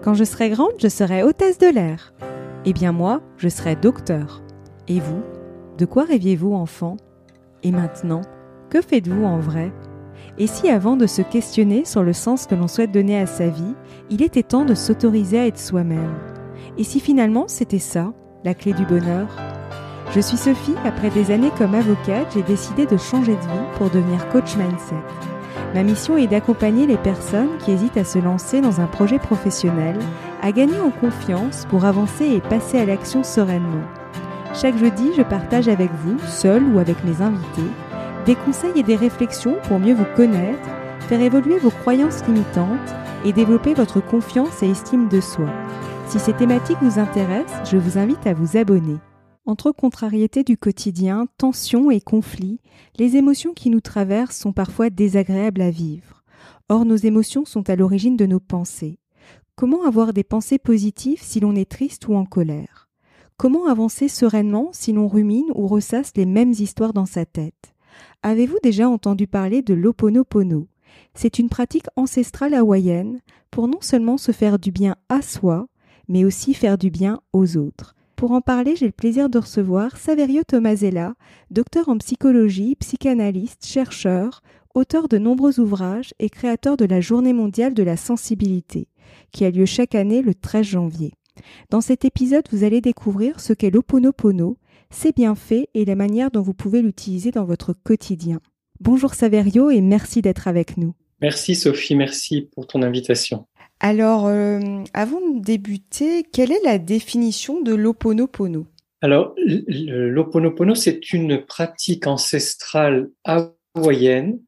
Quand je serai grande, je serai hôtesse de l'air. Eh bien moi, je serai docteur. Et vous, de quoi rêviez-vous enfant ? Et maintenant, que faites-vous en vrai ? Et si avant de se questionner sur le sens que l'on souhaite donner à sa vie, il était temps de s'autoriser à être soi-même ? Et si finalement c'était ça, la clé du bonheur ? Je suis Sophie, après des années comme avocate, j'ai décidé de changer de vie pour devenir coach mindset. Ma mission est d'accompagner les personnes qui hésitent à se lancer dans un projet professionnel, à gagner en confiance pour avancer et passer à l'action sereinement. Chaque jeudi, je partage avec vous, seul ou avec mes invités, des conseils et des réflexions pour mieux vous connaître, faire évoluer vos croyances limitantes et développer votre confiance et estime de soi. Si ces thématiques vous intéressent, je vous invite à vous abonner. Entre contrariétés du quotidien, tensions et conflits, les émotions qui nous traversent sont parfois désagréables à vivre. Or, nos émotions sont à l'origine de nos pensées. Comment avoir des pensées positives si l'on est triste ou en colère ? Comment avancer sereinement si l'on rumine ou ressasse les mêmes histoires dans sa tête ? Avez-vous déjà entendu parler de l'Ho'oponopono ? C'est une pratique ancestrale hawaïenne pour non seulement se faire du bien à soi, mais aussi faire du bien aux autres. Pour en parler, j'ai le plaisir de recevoir Saverio Tomasella, docteur en psychologie, psychanalyste, chercheur, auteur de nombreux ouvrages et créateur de la Journée mondiale de la sensibilité, qui a lieu chaque année le 13 janvier. Dans cet épisode, vous allez découvrir ce qu'est l'Ho'oponopono, ses bienfaits et la manière dont vous pouvez l'utiliser dans votre quotidien. Bonjour Saverio et merci d'être avec nous. Merci Sophie, merci pour ton invitation. Alors, avant de débuter, quelle est la définition de l'Ho'oponopono ? Alors, l'Ho'oponopono, c'est une pratique ancestrale hawaïenne,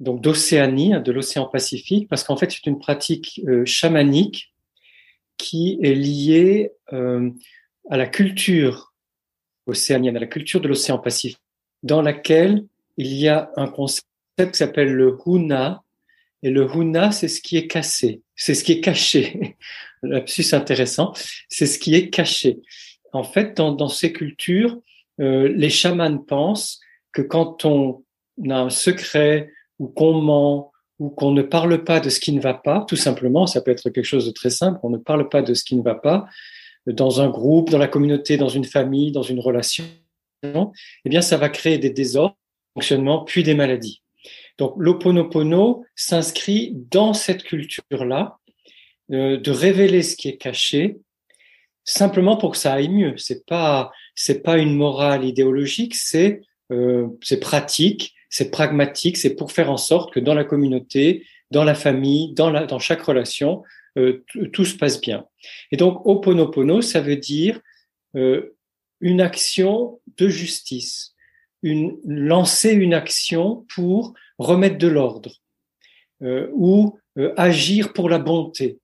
donc d'Océanie, de l'océan Pacifique, parce qu'en fait, c'est une pratique chamanique qui est liée à la culture océanienne, à la culture de l'océan Pacifique, dans laquelle il y a un concept qui s'appelle le huna. Et le huna, c'est ce qui est cassé, c'est ce qui est caché. Lapsus intéressant, c'est ce qui est caché. En fait, dans ces cultures, les chamans pensent que quand on a un secret ou qu'on ment ou qu'on ne parle pas de ce qui ne va pas, tout simplement, ça peut être quelque chose de très simple, on ne parle pas de ce qui ne va pas, dans un groupe, dans la communauté, dans une famille, dans une relation, eh bien, ça va créer des désordres, des fonctionnements, puis des maladies. Donc, l'Ho'oponopono s'inscrit dans cette culture-là, de révéler ce qui est caché, simplement pour que ça aille mieux. C'est pas une morale idéologique, c'est pratique, c'est pragmatique, c'est pour faire en sorte que dans la communauté, dans la famille, dans chaque relation, tout se passe bien. Et donc, Ho'oponopono, ça veut dire une action de justice, lancer une action pour remettre de l'ordre ou agir pour la bonté.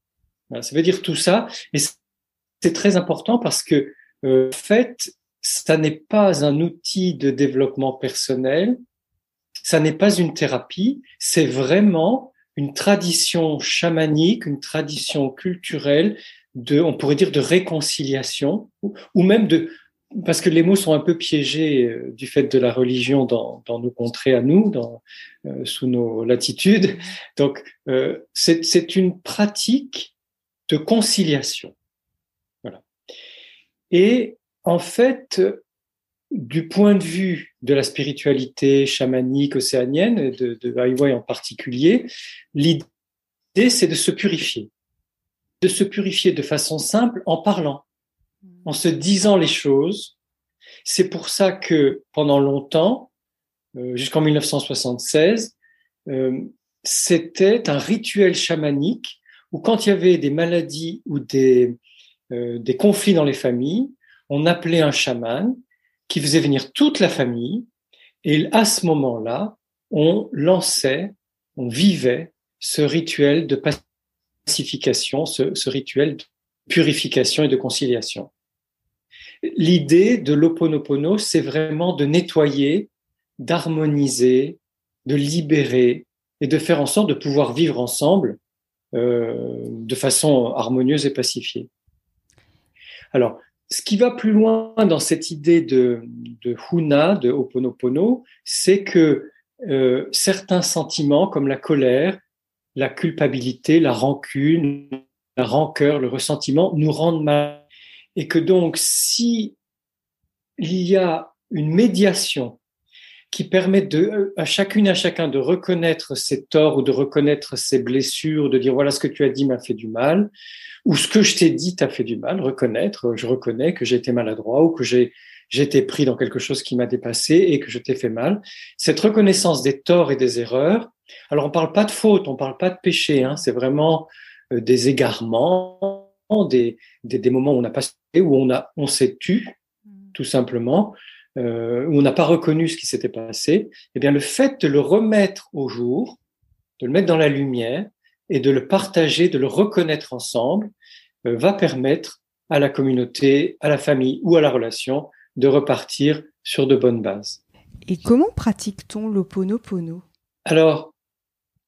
Voilà, ça veut dire tout ça. Et c'est très important parce que, en fait, ça n'est pas un outil de développement personnel, ça n'est pas une thérapie, c'est vraiment une tradition chamanique, une tradition culturelle on pourrait dire de réconciliation ou même parce que les mots sont un peu piégés du fait de la religion dans nos contrées à nous, sous nos latitudes. Donc, c'est une pratique de conciliation. Voilà. Et en fait, du point de vue de la spiritualité chamanique océanienne, de Hawaï en particulier, l'idée, c'est de se purifier de façon simple en parlant, en se disant les choses. C'est pour ça que pendant longtemps, jusqu'en 1976, c'était un rituel chamanique où quand il y avait des maladies ou des conflits dans les familles, on appelait un chaman qui faisait venir toute la famille et à ce moment-là, on vivait ce rituel de pacification, ce rituel de purification et de conciliation. L'idée de l'Ho'oponopono, c'est vraiment de nettoyer, d'harmoniser, de libérer et de faire en sorte de pouvoir vivre ensemble de façon harmonieuse et pacifiée. Alors, ce qui va plus loin dans cette idée de huna, de Ho'oponopono, c'est que certains sentiments comme la colère, la culpabilité, la rancune, rancœur, le ressentiment nous rendent mal. Et que donc, si il y a une médiation qui permet à chacune et à chacun de reconnaître ses torts ou de reconnaître ses blessures, de dire voilà, ce que tu as dit m'a fait du mal, ou ce que je t'ai dit t'a fait du mal, reconnaître, je reconnais que j'ai été maladroit ou que j'ai été pris dans quelque chose qui m'a dépassé et que je t'ai fait mal. Cette reconnaissance des torts et des erreurs, alors on parle pas de faute, on parle pas de péché, hein, c'est vraiment des égarements, des moments où on n'a pas où on s'est tu, tout simplement, où on n'a pas reconnu ce qui s'était passé. Eh bien, le fait de le remettre au jour, de le mettre dans la lumière et de le partager, de le reconnaître ensemble, va permettre à la communauté, à la famille ou à la relation de repartir sur de bonnes bases. Et comment pratique-t-on l'Ho'oponopono ? Alors,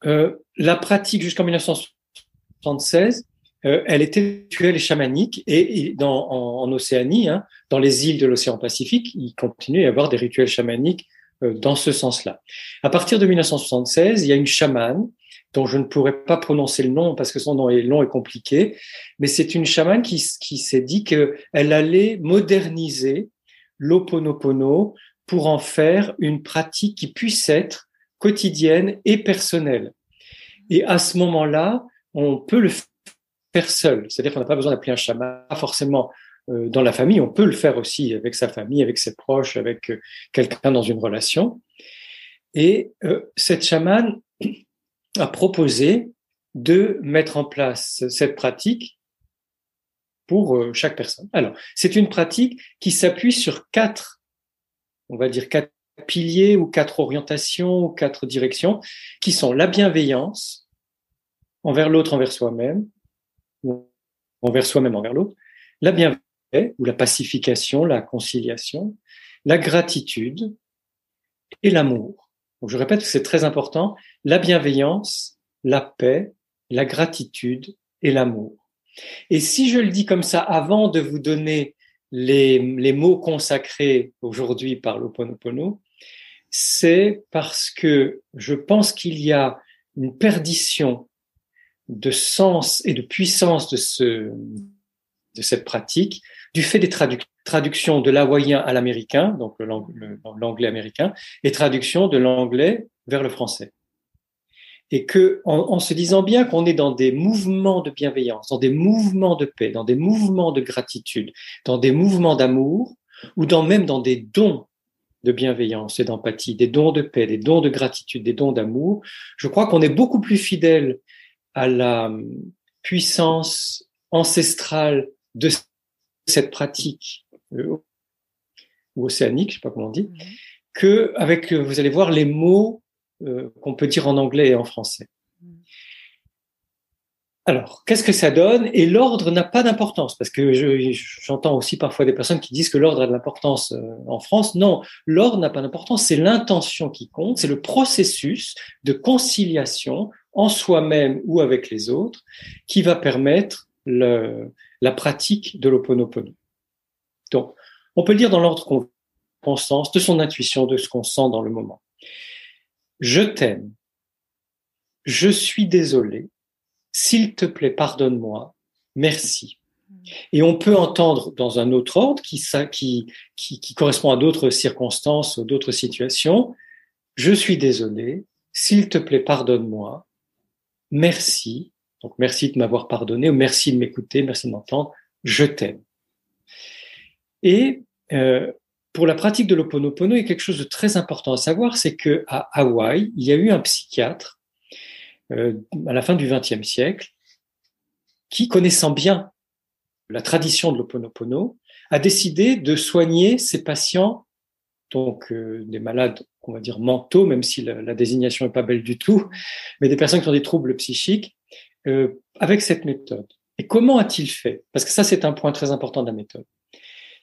la pratique jusqu'en 1976, elle était rituelle et chamanique, et en Océanie, hein, dans les îles de l'océan Pacifique, il continue à y avoir des rituels chamaniques dans ce sens-là. À partir de 1976, il y a une chamane dont je ne pourrais pas prononcer le nom parce que son nom est long et compliqué, mais c'est une chamane qui s'est dit qu'elle allait moderniser l'Ho'oponopono pour en faire une pratique qui puisse être quotidienne et personnelle. Et à ce moment-là, on peut le faire seul. C'est-à-dire qu'on n'a pas besoin d'appeler un chaman, pas forcément dans la famille. On peut le faire aussi avec sa famille, avec ses proches, avec quelqu'un dans une relation. Et cette chamane a proposé de mettre en place cette pratique pour chaque personne. Alors, c'est une pratique qui s'appuie sur quatre piliers ou 4 orientations ou 4 directions qui sont la bienveillance envers l'autre, envers soi-même, ou envers soi-même, envers l'autre, la bienveillance ou la pacification, la conciliation, la gratitude et l'amour. Donc, je répète que c'est très important, la bienveillance, la paix, la gratitude et l'amour. Et si je le dis comme ça avant de vous donner les mots consacrés aujourd'hui par l'Ho'oponopono, c'est parce que je pense qu'il y a une perdition de sens et de puissance de cette pratique du fait des traductions de l'hawaïen à l'américain, donc l'anglais américain, et traduction de l'anglais vers le français. Et que, en se disant bien qu'on est dans des mouvements de bienveillance, dans des mouvements de paix, dans des mouvements de gratitude, dans des mouvements d'amour, ou même dans des dons de bienveillance et d'empathie, des dons de paix, des dons de gratitude, des dons d'amour, je crois qu'on est beaucoup plus fidèle à la puissance ancestrale de cette pratique ou océanique, je ne sais pas comment on dit, qu'avec, vous allez voir, les mots qu'on peut dire en anglais et en français. Alors, qu'est-ce que ça donne ? Et l'ordre n'a pas d'importance, parce que j'entends aussi parfois des personnes qui disent que l'ordre a de l'importance en France. Non, l'ordre n'a pas d'importance, c'est l'intention qui compte, c'est le processus de conciliation en soi-même ou avec les autres qui va permettre la pratique de l'Ho'oponopono. Donc, on peut le dire dans l'ordre conscience de son intuition, de ce qu'on sent dans le moment. Je t'aime, je suis désolé, s'il te plaît, pardonne-moi, merci. Et on peut entendre dans un autre ordre qui correspond à d'autres circonstances, d'autres situations, je suis désolé, s'il te plaît, pardonne-moi, merci. Donc, merci de m'avoir pardonné, ou merci de m'écouter, merci de m'entendre, je t'aime. Et pour la pratique de l'Ho'oponopono, il y a quelque chose de très important à savoir, c'est qu'à Hawaï, il y a eu un psychiatre à la fin du XXe siècle qui, connaissant bien la tradition de l'Ho'oponopono, a décidé de soigner ses patients, donc des malades, on va dire mentaux, même si la désignation n'est pas belle du tout, mais des personnes qui ont des troubles psychiques, avec cette méthode. Et comment a-t-il fait ? Parce que ça, c'est un point très important de la méthode.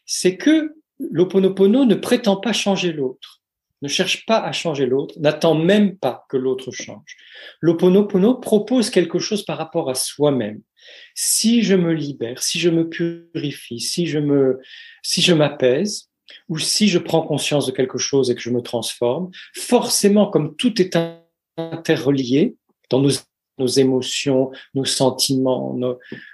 C'est que l'Ho'oponopono ne prétend pas changer l'autre, ne cherche pas à changer l'autre, n'attend même pas que l'autre change. L'Ho'oponopono propose quelque chose par rapport à soi-même. Si je me libère, si je me purifie, si je m'apaise, ou si je prends conscience de quelque chose et que je me transforme, forcément, comme tout est interrelié dans nos nos émotions, nos sentiments,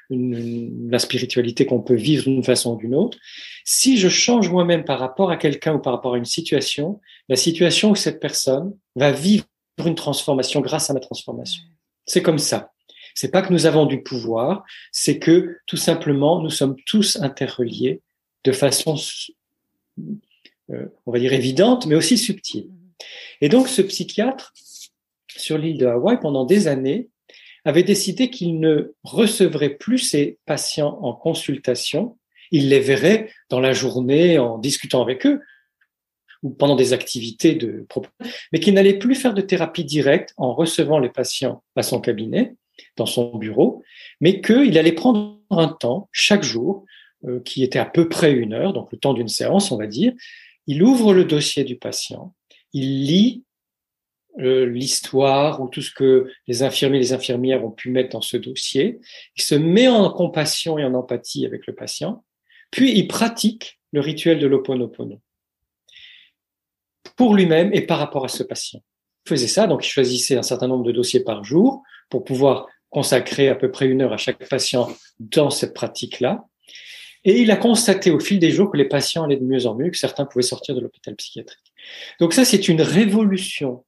la spiritualité qu'on peut vivre d'une façon ou d'une autre. Si je change moi-même par rapport à quelqu'un ou par rapport à une situation, la situation où cette personne va vivre une transformation grâce à ma transformation. C'est comme ça. C'est pas que nous avons du pouvoir, c'est que tout simplement nous sommes tous interreliés de façon, on va dire évidente, mais aussi subtile. Et donc ce psychiatre sur l'île de Hawaï pendant des années avait décidé qu'il ne recevrait plus ses patients en consultation. Il les verrait dans la journée en discutant avec eux ou pendant des activités mais qu'il n'allait plus faire de thérapie directe en recevant les patients à son cabinet, dans son bureau, mais qu'il allait prendre un temps chaque jour, qui était à peu près 1 heure, donc le temps d'une séance, on va dire. Il ouvre le dossier du patient, il lit l'histoire ou tout ce que les infirmiers et les infirmières ont pu mettre dans ce dossier, il se met en compassion et en empathie avec le patient, puis il pratique le rituel de l'Ho'oponopono pour lui-même et par rapport à ce patient. Il faisait ça, donc il choisissait un certain nombre de dossiers par jour pour pouvoir consacrer à peu près 1 heure à chaque patient dans cette pratique-là. Et il a constaté au fil des jours que les patients allaient de mieux en mieux, que certains pouvaient sortir de l'hôpital psychiatrique. Donc ça, c'est une révolution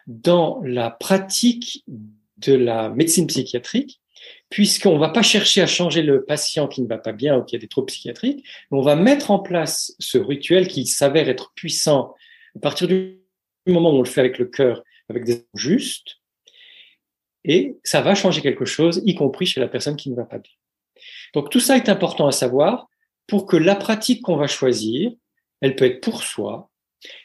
dans la pratique de la médecine psychiatrique, puisqu'on ne va pas chercher à changer le patient qui ne va pas bien ou qui a des troubles psychiatriques, mais on va mettre en place ce rituel qui s'avère être puissant à partir du moment où on le fait avec le cœur, avec des mots justes, et ça va changer quelque chose, y compris chez la personne qui ne va pas bien. Donc tout ça est important à savoir pour que la pratique qu'on va choisir, elle peut être pour soi,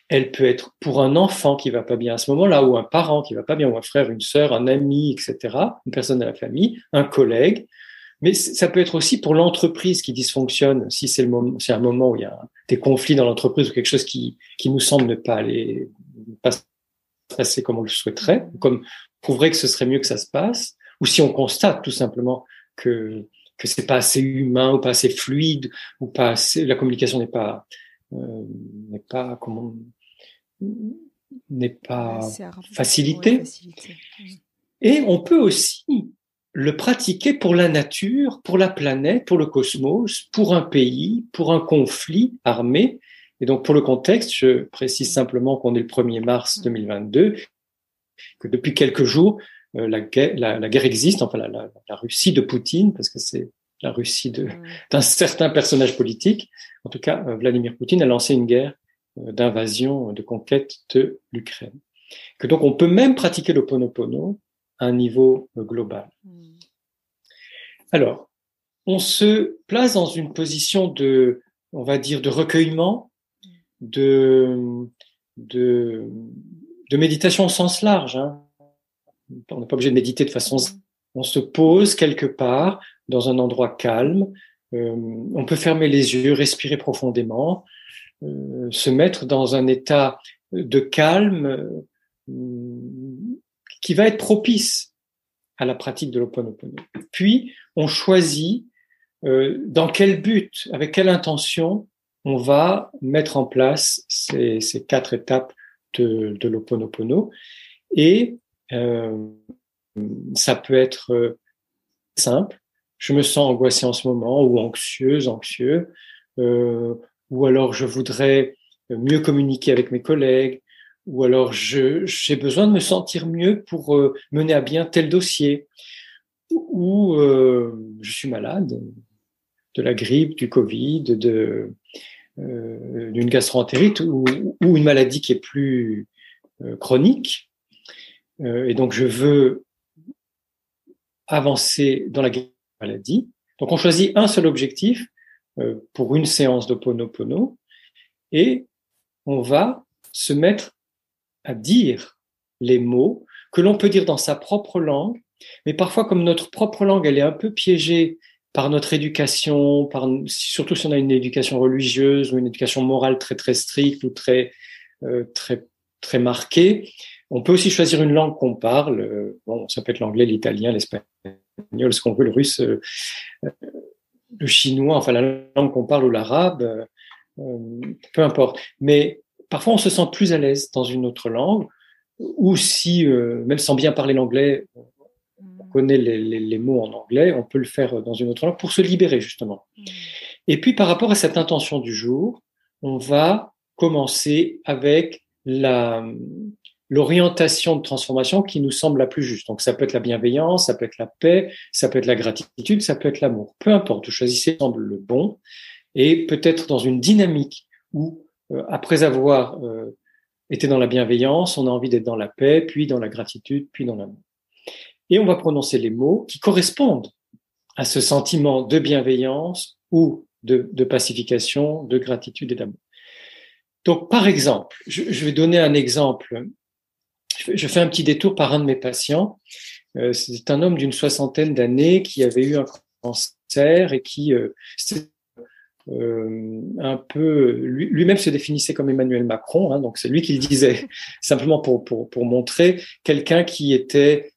elle peut être pour un enfant qui va pas bien à ce moment-là, ou un parent qui va pas bien, ou un frère, une sœur, un ami, etc., une personne de la famille, un collègue. Mais ça peut être aussi pour l'entreprise qui dysfonctionne, si c'est un moment où il y a des conflits dans l'entreprise ou quelque chose qui nous semble ne pas se passer comme on le souhaiterait, comme on trouverait que ce serait mieux que ça se passe, ou si on constate tout simplement que c'est pas assez humain ou pas assez fluide ou pas assez, la communication n'est pas facilitée. Et on peut aussi le pratiquer pour la nature, pour la planète, pour le cosmos, pour un pays, pour un conflit armé. Et donc, pour le contexte, je précise simplement qu'on est le 1er mars 2022, que depuis quelques jours, la guerre existe, enfin la Russie de Poutine, parce que c'est la Russie d'un certain personnage politique. En tout cas, Vladimir Poutine a lancé une guerre d'invasion, de conquête de l'Ukraine. Que donc, on peut même pratiquer l'Ho'oponopono à un niveau global. Alors, on se place dans une position on va dire, de recueillement, de méditation au sens large. Hein. On n'est pas obligé de méditer de façon... On se pose quelque part dans un endroit calme. On peut fermer les yeux, respirer profondément, se mettre dans un état de calme qui va être propice à la pratique de l'Ho'oponopono. Puis, on choisit dans quel but, avec quelle intention on va mettre en place ces 4 étapes de l'Ho'oponopono. Et ça peut être simple. Je me sens angoissé en ce moment, ou anxieux, ou alors je voudrais mieux communiquer avec mes collègues, ou alors j'ai besoin de me sentir mieux pour mener à bien tel dossier, ou je suis malade de la grippe, du Covid, d'une gastroentérite ou une maladie qui est plus chronique, et donc je veux avancer dans la maladie. Donc on choisit un seul objectif pour une séance d'Ho'oponopono, et on va se mettre à dire les mots que l'on peut dire dans sa propre langue, mais parfois comme notre propre langue elle est un peu piégée par notre éducation, surtout si on a une éducation religieuse ou une éducation morale très très stricte ou très marquée. On peut aussi choisir une langue qu'on parle. Bon, ça peut être l'anglais, l'italien, l'espagnol, ce qu'on veut, le russe, le chinois, enfin la langue qu'on parle ou l'arabe, peu importe. Mais parfois on se sent plus à l'aise dans une autre langue, ou si, même sans bien parler l'anglais, connaît les mots en anglais, on peut le faire dans une autre langue pour se libérer justement. Et puis par rapport à cette intention du jour, on va commencer avec l'orientation de transformation qui nous semble la plus juste. Donc ça peut être la bienveillance, ça peut être la paix, ça peut être la gratitude, ça peut être l'amour. Peu importe, vous choisissez semble le bon et peut-être dans une dynamique où après avoir été dans la bienveillance, on a envie d'être dans la paix, puis dans la gratitude, puis dans l'amour. Et on va prononcer les mots qui correspondent à ce sentiment de bienveillance ou de pacification, de gratitude et d'amour. Donc, par exemple, je vais donner un exemple. Je fais un petit détour par un de mes patients. C'est un homme d'une 60aine d'années qui avait eu un cancer et qui un peu lui-même se définissait comme Emmanuel Macron, hein, donc c'est lui qui le disait simplement pour montrer quelqu'un qui était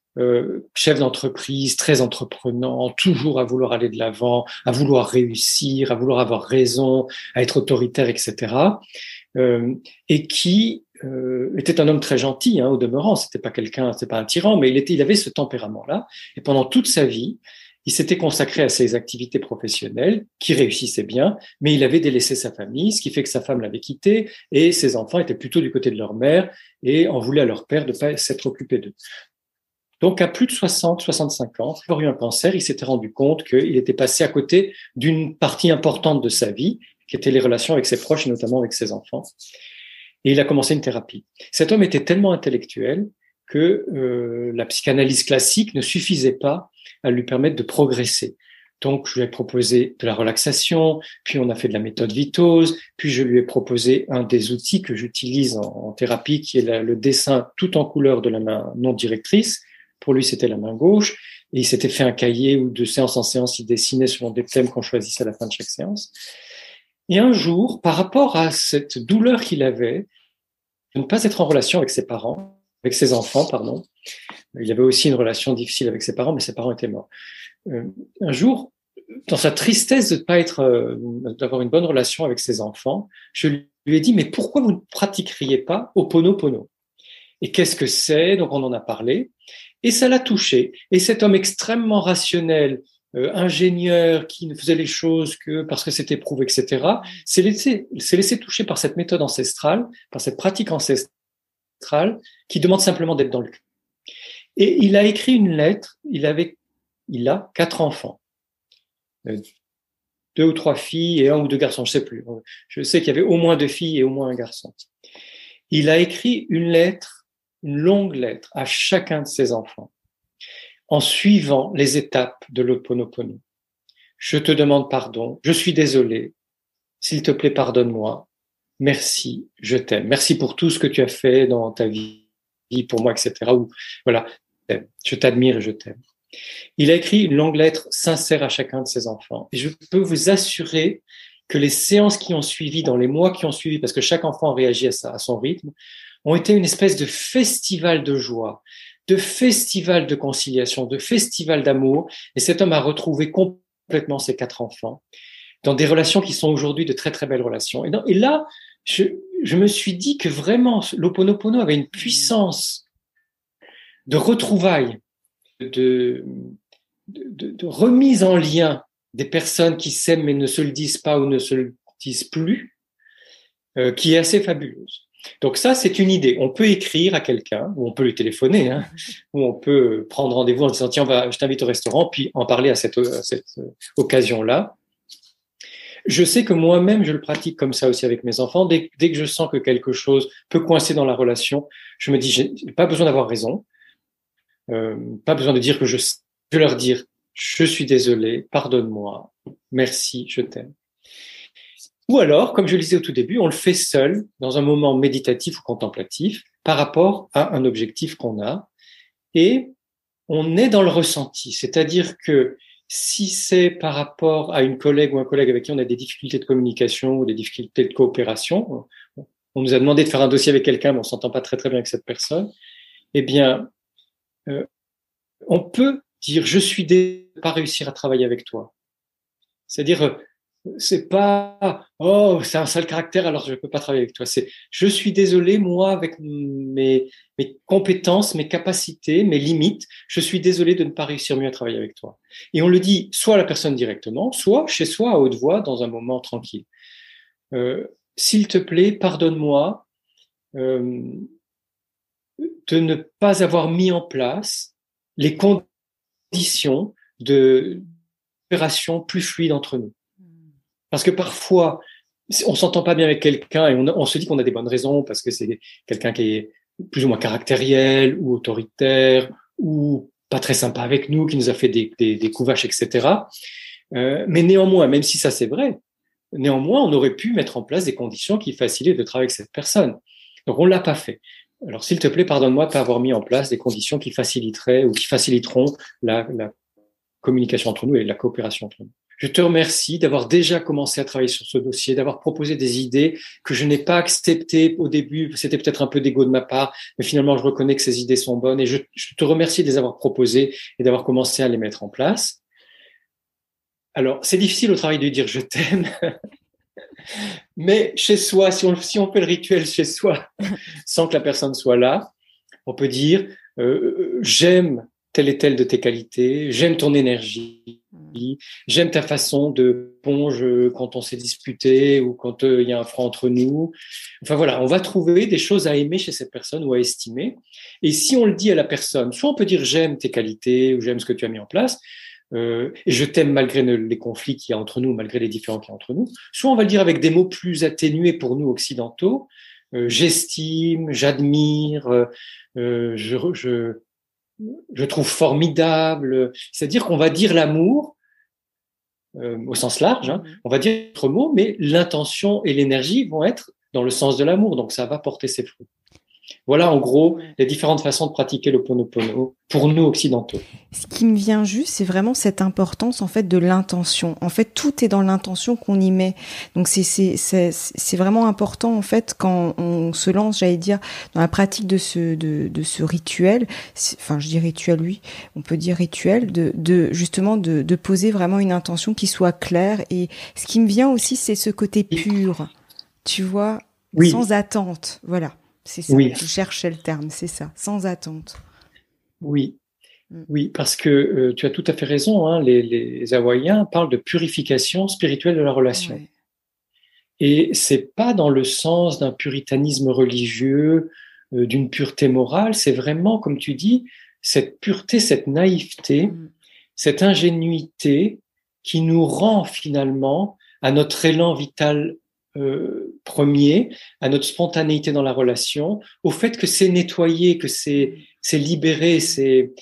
chef d'entreprise, très entreprenant, toujours à vouloir aller de l'avant, à vouloir réussir, à vouloir avoir raison, à être autoritaire, etc. Et qui était un homme très gentil, hein, au demeurant. C'était pas un tyran, mais il avait ce tempérament-là. Et pendant toute sa vie, il s'était consacré à ses activités professionnelles qui réussissaient bien, mais il avait délaissé sa famille, ce qui fait que sa femme l'avait quitté et ses enfants étaient plutôt du côté de leur mère et en voulaient à leur père de ne pas s'être occupé d'eux. Donc, à plus de 60, 65 ans, il a eu un cancer, il s'était rendu compte qu'il était passé à côté d'une partie importante de sa vie, qui était les relations avec ses proches et notamment avec ses enfants. Et il a commencé une thérapie. Cet homme était tellement intellectuel que la psychanalyse classique ne suffisait pas à lui permettre de progresser. Donc, je lui ai proposé de la relaxation, puis on a fait de la méthode Vitose, puis je lui ai proposé un des outils que j'utilise en thérapie, qui est le dessin tout en couleur de la main non directrice. Pour lui, c'était la main gauche. Et il s'était fait un cahier où de séance en séance, il dessinait selon des thèmes qu'on choisissait à la fin de chaque séance. Et un jour, par rapport à cette douleur qu'il avait de ne pas être en relation avec ses parents, avec ses enfants, pardon, il avait aussi une relation difficile avec ses parents, mais ses parents étaient morts. Un jour, dans sa tristesse de ne pas d'avoir une bonne relation avec ses enfants, je lui ai dit, mais pourquoi vous ne pratiqueriez pas Ho'oponopono? Et qu'est-ce que c'est? Donc on en a parlé. Et ça l'a touché. Et cet homme extrêmement rationnel, ingénieur, qui ne faisait les choses que parce que c'était prouvé, etc., s'est laissé toucher par cette méthode ancestrale, par cette pratique ancestrale, qui demande simplement d'être dans le cœur. Et il a écrit une lettre, il a 4 enfants. 2 ou 3 filles et 1 ou 2 garçons, je sais plus. Je sais qu'il y avait au moins 2 filles et au moins un garçon. Il a écrit une longue lettre à chacun de ses enfants, en suivant les étapes de l'Ho'oponopono. Je te demande pardon, je suis désolé, s'il te plaît, pardonne-moi, merci, je t'aime, merci pour tout ce que tu as fait dans ta vie, pour moi, etc. Ou, voilà, je t'admire et je t'aime. Il a écrit une longue lettre sincère à chacun de ses enfants. Et je peux vous assurer que les séances qui ont suivi, dans les mois qui ont suivi, parce que chaque enfant réagit à son rythme, ont été une espèce de festival de joie, de festival de conciliation, de festival d'amour. Et cet homme a retrouvé complètement ses 4 enfants dans des relations qui sont aujourd'hui de très, très belles relations. Et là, je me suis dit que vraiment, l'Ho'oponopono avait une puissance de retrouvailles, de remise en lien des personnes qui s'aiment mais ne se le disent pas ou ne se le disent plus, qui est assez fabuleuse. Donc ça, c'est une idée. On peut écrire à quelqu'un, ou on peut lui téléphoner, hein, ou on peut prendre rendez-vous en disant tiens, je t'invite au restaurant, puis en parler à cette occasion-là. Je sais que moi-même, je le pratique comme ça aussi avec mes enfants. Dès que je sens que quelque chose peut coincer dans la relation, je me dis j'ai pas besoin d'avoir raison, pas besoin de dire que je leur dire je suis désolé, pardonne-moi, merci, je t'aime. Ou alors, comme je le disais au tout début, on le fait seul, dans un moment méditatif ou contemplatif, par rapport à un objectif qu'on a, et on est dans le ressenti. C'est-à-dire que si c'est par rapport à une collègue ou un collègue avec qui on a des difficultés de communication ou des difficultés de coopération, on nous a demandé de faire un dossier avec quelqu'un, mais on s'entend pas très très bien avec cette personne, eh bien, on peut dire je suis désolé de ne pas réussir à travailler avec toi. C'est-à-dire c'est pas oh c'est un sale caractère alors je peux pas travailler avec toi. C'est je suis désolé moi avec mes compétences, mes capacités, mes limites, je suis désolé de ne pas réussir mieux à travailler avec toi. Et on le dit soit à la personne directement, soit chez soi à haute voix dans un moment tranquille. S'il te plaît, pardonne-moi de ne pas avoir mis en place les conditions de opération plus fluide entre nous. Parce que parfois, on s'entend pas bien avec quelqu'un et on se dit qu'on a des bonnes raisons parce que c'est quelqu'un qui est plus ou moins caractériel ou autoritaire ou pas très sympa avec nous, qui nous a fait des coups vaches, etc. Mais néanmoins, même si ça c'est vrai, néanmoins, on aurait pu mettre en place des conditions qui facilitent le travail avec cette personne. Donc, on l'a pas fait. Alors, s'il te plaît, pardonne-moi de pas avoir mis en place des conditions qui faciliteraient ou qui faciliteront la communication entre nous et la coopération entre nous. Je te remercie d'avoir déjà commencé à travailler sur ce dossier, d'avoir proposé des idées que je n'ai pas acceptées au début. C'était peut-être un peu d'ego de ma part, mais finalement, je reconnais que ces idées sont bonnes et je te remercie de les avoir proposées et d'avoir commencé à les mettre en place. Alors, c'est difficile au travail de dire je t'aime, mais chez soi, si on fait le rituel chez soi, sans que la personne soit là, on peut dire j'aime telle et telle de tes qualités, j'aime ton énergie, j'aime ta façon de ponge quand on s'est disputé ou quand il y a un franc entre nous. Enfin voilà, on va trouver des choses à aimer chez cette personne ou à estimer. Et si on le dit à la personne, soit on peut dire j'aime tes qualités ou j'aime ce que tu as mis en place, et je t'aime malgré les conflits qu'il y a entre nous, malgré les différends qu'il y a entre nous, soit on va le dire avec des mots plus atténués pour nous occidentaux, j'estime, j'admire, je trouve formidable. C'est-à-dire qu'on va dire l'amour au sens large, hein, on va dire d'autres mots, mais l'intention et l'énergie vont être dans le sens de l'amour, donc ça va porter ses fruits. Voilà en gros les différentes façons de pratiquer le Ho'oponopono pour nous occidentaux. Ce qui me vient juste, c'est vraiment cette importance en fait de l'intention. En fait, tout est dans l'intention qu'on y met. Donc c'est vraiment important en fait quand on se lance, j'allais dire, dans la pratique de ce rituel. Enfin, je dis rituel, oui, on peut dire rituel de justement de poser vraiment une intention qui soit claire. Et ce qui me vient aussi, c'est ce côté pur, tu vois, oui. Sans attente. Voilà. C'est ça, oui. Je cherchais le terme, c'est ça, sans attente. Oui, oui, parce que tu as tout à fait raison, hein, les Hawaïens parlent de purification spirituelle de la relation. Ouais. Et c'est pas dans le sens d'un puritanisme religieux, d'une pureté morale, c'est vraiment, comme tu dis, cette pureté, cette naïveté, cette ingénuité qui nous rend finalement à notre élan vital premier, à notre spontanéité dans la relation, au fait que c'est nettoyé, que c'est libéré, c'est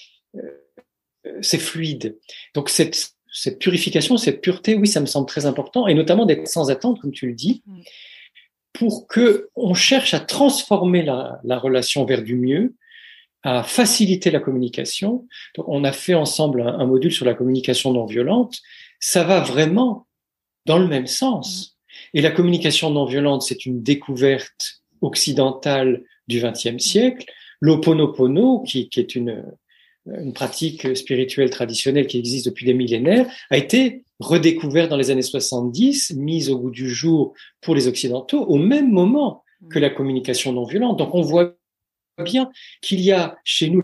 fluide. Donc cette purification, cette pureté, oui, ça me semble très important, et notamment d'être sans attente, comme tu le dis, pour que on cherche à transformer la relation vers du mieux, à faciliter la communication. Donc, on a fait ensemble un module sur la communication non violente. Ça va vraiment dans le même sens. Et la communication non violente, c'est une découverte occidentale du XXe siècle. L'Ho'oponopono, qui est une pratique spirituelle traditionnelle qui existe depuis des millénaires, a été redécouverte dans les années 70, mise au goût du jour pour les Occidentaux, au même moment que la communication non violente. Donc on voit bien qu'il y a chez nous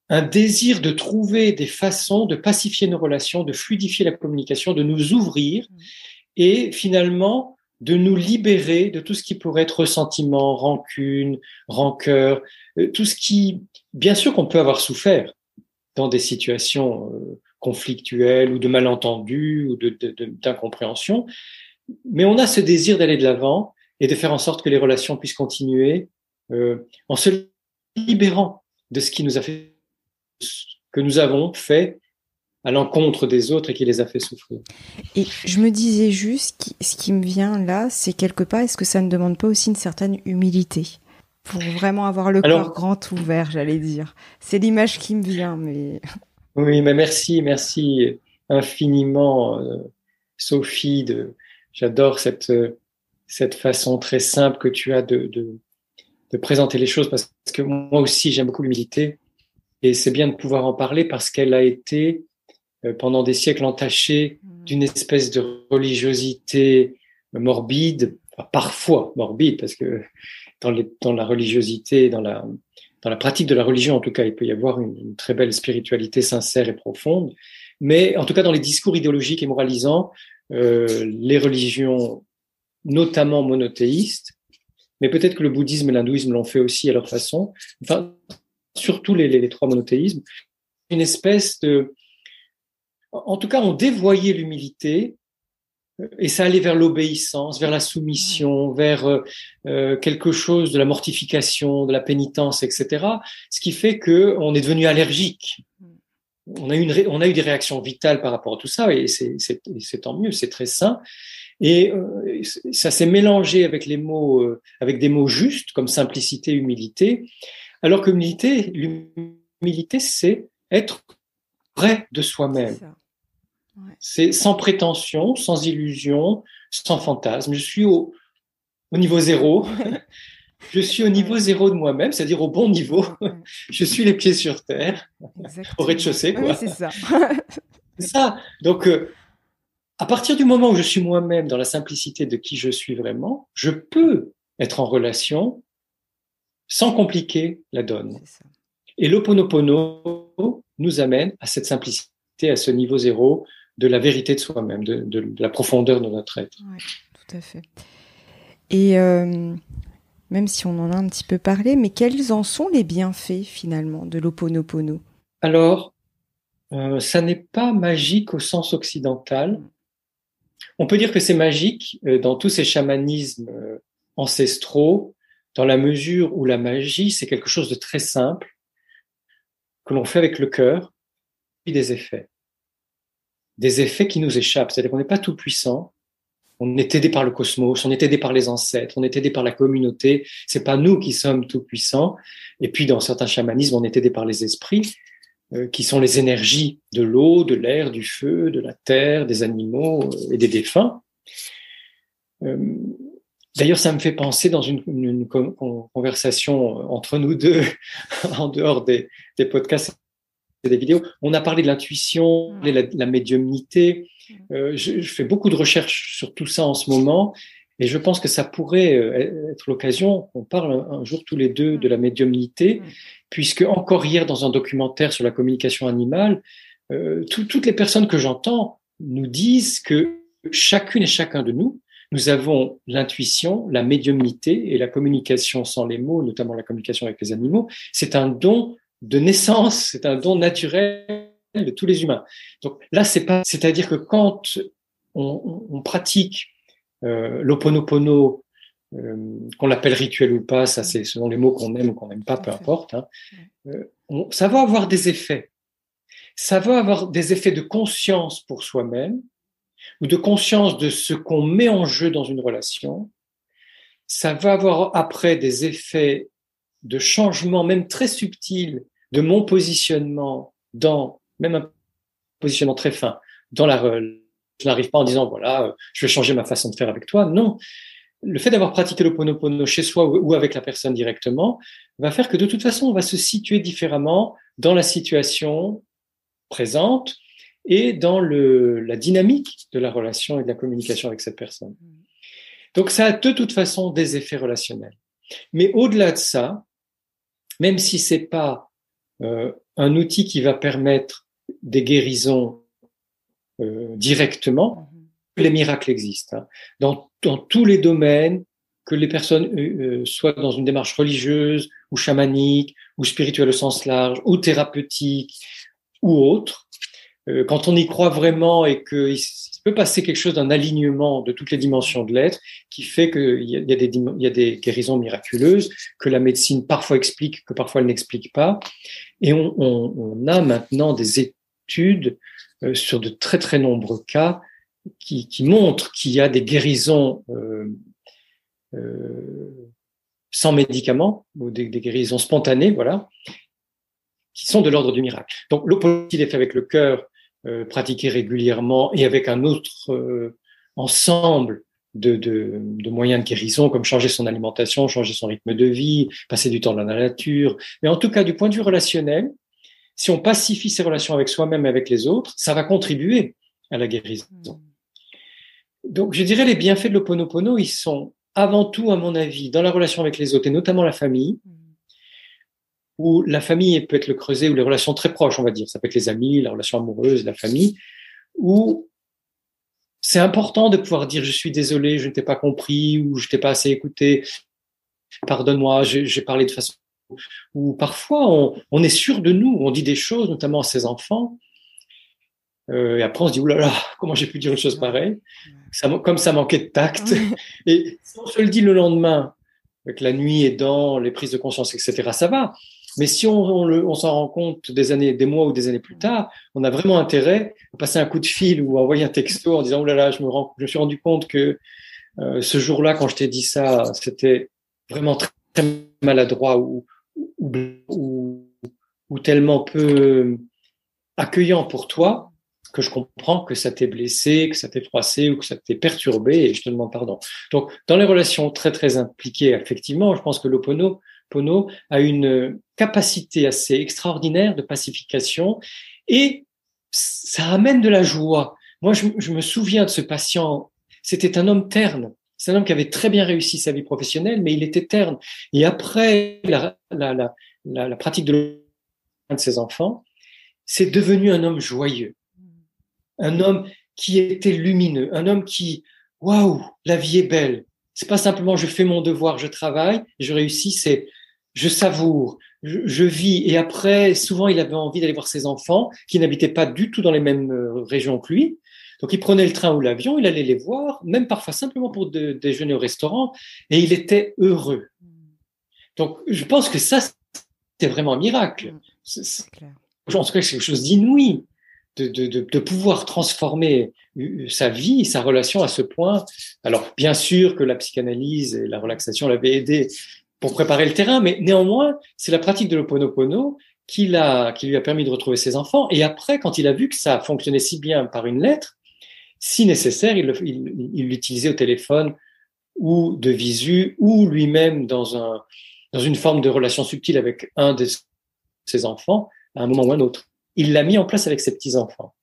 un désir de trouver des façons de pacifier nos relations, de fluidifier la communication, de nous ouvrir et finalement de nous libérer de tout ce qui pourrait être ressentiment, rancune, rancœur, tout ce qui, bien sûr qu'on peut avoir souffert dans des situations conflictuelles ou de malentendus ou d'incompréhension, mais on a ce désir d'aller de l'avant et de faire en sorte que les relations puissent continuer en se libérant de ce qui nous a fait, que nous avons fait à l'encontre des autres et qui les a fait souffrir. Et je me disais juste, ce qui me vient là, c'est quelque part, est-ce que ça ne demande pas aussi une certaine humilité pour vraiment avoir le corps grand ouvert, j'allais dire. C'est l'image qui me vient, mais... Oui, mais merci infiniment, Sophie. J'adore cette façon très simple que tu as de présenter les choses, parce que moi aussi, j'aime beaucoup l'humilité. Et c'est bien de pouvoir en parler parce qu'elle a été pendant des siècles entachés d'une espèce de religiosité morbide, enfin, parfois morbide, parce que dans la religiosité, dans la pratique de la religion, en tout cas, il peut y avoir une très belle spiritualité sincère et profonde. Mais en tout cas, dans les discours idéologiques et moralisants, les religions, notamment monothéistes, mais peut-être que le bouddhisme et l'hindouisme l'ont fait aussi à leur façon, enfin, surtout les trois monothéismes, une espèce de... En tout cas, on dévoyait l'humilité et ça allait vers l'obéissance, vers la soumission, vers quelque chose de la mortification, de la pénitence, etc. Ce qui fait qu'on est devenu allergique. On a eu des réactions vitales par rapport à tout ça, et c'est tant mieux, c'est très sain. Et ça s'est mélangé avec les mots, avec des mots justes comme simplicité, humilité. Alors que l'humilité, c'est être vrai de soi-même. Ouais. C'est sans prétention, sans illusion, sans fantasme. Je suis au niveau zéro. Je suis au niveau zéro de moi-même, c'est-à-dire au bon niveau. Je suis les pieds sur terre, au rez-de-chaussée, quoi. Oui, c'est ça. C'est ça. Donc, à partir du moment où je suis moi-même dans la simplicité de qui je suis vraiment, je peux être en relation sans compliquer la donne. Et l'Ho'oponopono nous amène à cette simplicité, à ce niveau zéro de la vérité de soi-même, de la profondeur de notre être. Oui, tout à fait. Et même si on en a un petit peu parlé, mais quels en sont les bienfaits finalement de l'Ho'oponopono ? Alors, ça n'est pas magique au sens occidental. On peut dire que c'est magique dans tous ces chamanismes ancestraux, dans la mesure où la magie, c'est quelque chose de très simple, que l'on fait avec le cœur, puis des effets. Des effets qui nous échappent, c'est-à-dire qu'on n'est pas tout puissant, on est aidé par le cosmos, on est aidé par les ancêtres, on est aidé par la communauté, c'est pas nous qui sommes tout puissants, et puis dans certains chamanismes, on est aidé par les esprits, qui sont les énergies de l'eau, de l'air, du feu, de la terre, des animaux et des défunts. D'ailleurs, ça me fait penser dans une conversation entre nous deux, en dehors des podcasts et des vidéos, on a parlé de l'intuition, de la médiumnité. Je fais beaucoup de recherches sur tout ça en ce moment, et je pense que ça pourrait être l'occasion qu'on parle un jour tous les deux de la médiumnité, puisque encore hier, dans un documentaire sur la communication animale, toutes les personnes que j'entends nous disent que chacune et chacun de nous, nous avons l'intuition, la médiumnité et la communication sans les mots, notamment la communication avec les animaux. C'est un don de naissance, c'est un don naturel de tous les humains. Donc là, c'est-à-dire que quand on pratique l'Ho'oponopono, qu'on l'appelle rituel ou pas, ça c'est selon les mots qu'on aime ou qu'on n'aime pas, peu importe, hein, ça va avoir des effets. Ça va avoir des effets de conscience pour soi-même, ou de conscience de ce qu'on met en jeu dans une relation. Ça va avoir après des effets de changement, même très subtil, de mon positionnement même un positionnement très fin, dans la relation. Je n'arrive pas en disant, voilà, je vais changer ma façon de faire avec toi. Non. Le fait d'avoir pratiqué l'Ho'oponopono chez soi ou avec la personne directement va faire que de toute façon, on va se situer différemment dans la situation présente et dans la dynamique de la relation et de la communication avec cette personne. Donc, ça a de toute façon des effets relationnels. Mais au-delà de ça, même si c'est pas un outil qui va permettre des guérisons directement, les miracles existent. Hein. Dans tous les domaines, que les personnes soient dans une démarche religieuse ou chamanique ou spirituelle au sens large ou thérapeutique ou autre, quand on y croit vraiment et qu'il peut passer quelque chose d'un alignement de toutes les dimensions de l'être qui fait qu'il y a des guérisons miraculeuses que la médecine parfois explique, que parfois elle n'explique pas. Et on a maintenant des études sur de très très nombreux cas qui montrent qu'il y a des guérisons sans médicaments ou des guérisons spontanées, voilà, qui sont de l'ordre du miracle. Donc l'Ho'oponopono, il est fait avec le cœur, pratiqué régulièrement et avec un autre ensemble de moyens de guérison, comme changer son alimentation, changer son rythme de vie, passer du temps dans la nature. Mais en tout cas, du point de vue relationnel, si on pacifie ses relations avec soi-même et avec les autres, ça va contribuer à la guérison. Donc, je dirais les bienfaits de l'Ho'oponopono, ils sont avant tout, à mon avis, dans la relation avec les autres et notamment la famille, où la famille peut être le creuset, ou les relations très proches, on va dire. Ça peut être les amis, la relation amoureuse, la famille, où c'est important de pouvoir dire je suis désolé, je ne t'ai pas compris, ou je t'ai pas assez écouté, pardonne-moi, j'ai parlé de façon... Ou parfois, on est sûr de nous, on dit des choses, notamment à ses enfants, et après on se dit, oulala, comment j'ai pu dire une chose pareille, comme ça manquait de tact. Et si on se le dit le lendemain, avec la nuit aidant, les prises de conscience, etc., ça va. Mais si on s'en rend compte des mois ou des années plus tard, on a vraiment intérêt à passer un coup de fil ou à envoyer un texto en disant, oh là là, je me suis rendu compte que ce jour-là, quand je t'ai dit ça, c'était vraiment très, très maladroit ou tellement peu accueillant pour toi, que je comprends que ça t'ait blessé, que ça t'ait froissé ou que ça t'ait perturbé et je te demande pardon. Donc, dans les relations très, très impliquées, effectivement, je pense que l'Ho'oponopono a une capacité assez extraordinaire de pacification et ça amène de la joie. Moi, je me souviens de ce patient, c'était un homme terne. C'est un homme qui avait très bien réussi sa vie professionnelle, mais il était terne. Et après la pratique de ses enfants, c'est devenu un homme joyeux. Un homme qui était lumineux, un homme qui, waouh, la vie est belle. C'est pas simplement je fais mon devoir, je travaille, je réussis, c'est je savoure, je vis. Et après, souvent, il avait envie d'aller voir ses enfants qui n'habitaient pas du tout dans les mêmes régions que lui. Donc, il prenait le train ou l'avion, il allait les voir, même parfois simplement pour déjeuner au restaurant, et il était heureux. Donc, je pense que ça, c'est vraiment un miracle. C'est clair. En tout cas, c'est quelque chose d'inouï. De pouvoir transformer sa vie, sa relation à ce point. Alors, bien sûr que la psychanalyse et la relaxation l'avaient aidé pour préparer le terrain, mais néanmoins, c'est la pratique de l'Ho'oponopono qui lui a permis de retrouver ses enfants. Et après, quand il a vu que ça fonctionnait si bien par une lettre, si nécessaire, il l'utilisait au téléphone ou de visu, ou lui-même dans une forme de relation subtile avec un de ses enfants, à un moment ou un autre. Il l'a mis en place avec ses petits-enfants.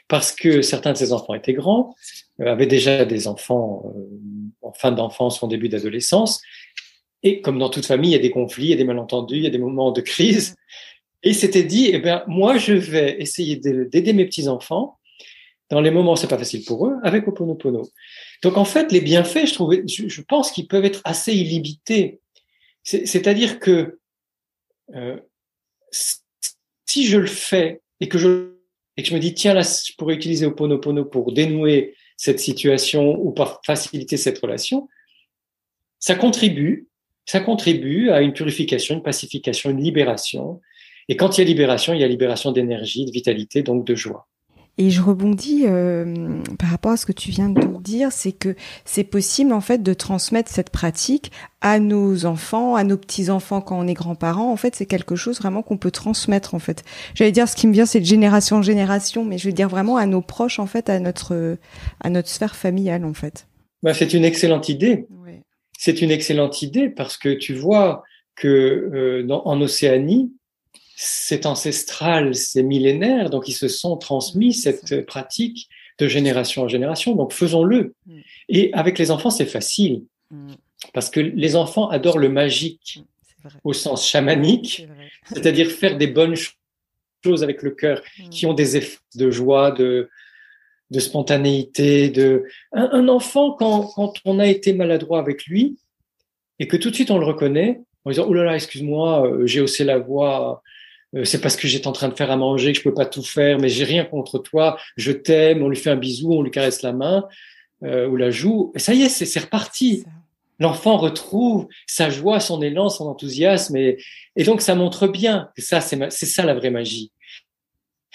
Parce que certains de ses enfants étaient grands, avaient déjà des enfants en fin d'enfance ou en début d'adolescence. Et comme dans toute famille, il y a des conflits, il y a des malentendus, il y a des moments de crise. Et il s'était dit, eh bien, moi, je vais essayer d'aider mes petits-enfants dans les moments où c'est pas facile pour eux, avec Ho'oponopono. Donc, en fait, les bienfaits, je pense qu'ils peuvent être assez illimités. C'est-à-dire que si je le fais et que je me dis, tiens, là, je pourrais utiliser Ho'oponopono pour dénouer cette situation ou pour faciliter cette relation, ça contribue à une purification, une pacification, une libération. Et quand il y a libération d'énergie, de vitalité, donc de joie. Et je rebondis par rapport à ce que tu viens de nous dire, c'est que c'est possible en fait de transmettre cette pratique à nos enfants, à nos petits-enfants quand on est grands-parents. En fait, c'est quelque chose vraiment qu'on peut transmettre en fait. J'allais dire ce qui me vient, c'est de génération en génération, mais je veux dire vraiment à nos proches en fait, à notre sphère familiale en fait. Ben, c'est une excellente idée. Ouais. C'est une excellente idée parce que tu vois que en Océanie, c'est ancestral, c'est millénaire, donc ils se sont transmis cette pratique de génération en génération, donc faisons-le. Et avec les enfants, c'est facile, parce que les enfants adorent le magique au sens chamanique, c'est-à-dire faire des bonnes choses avec le cœur, qui ont des effets de joie, de spontanéité. Un enfant, quand on a été maladroit avec lui, et que tout de suite on le reconnaît, en disant « Oh là là, excuse-moi, j'ai haussé la voix », c'est parce que j'étais en train de faire à manger, que je peux pas tout faire, mais j'ai rien contre toi, je t'aime, on lui fait un bisou, on lui caresse la main ou la joue, et ça y est, c'est reparti. L'enfant retrouve sa joie, son élan, son enthousiasme, et donc ça montre bien que ça, c'est ça la vraie magie.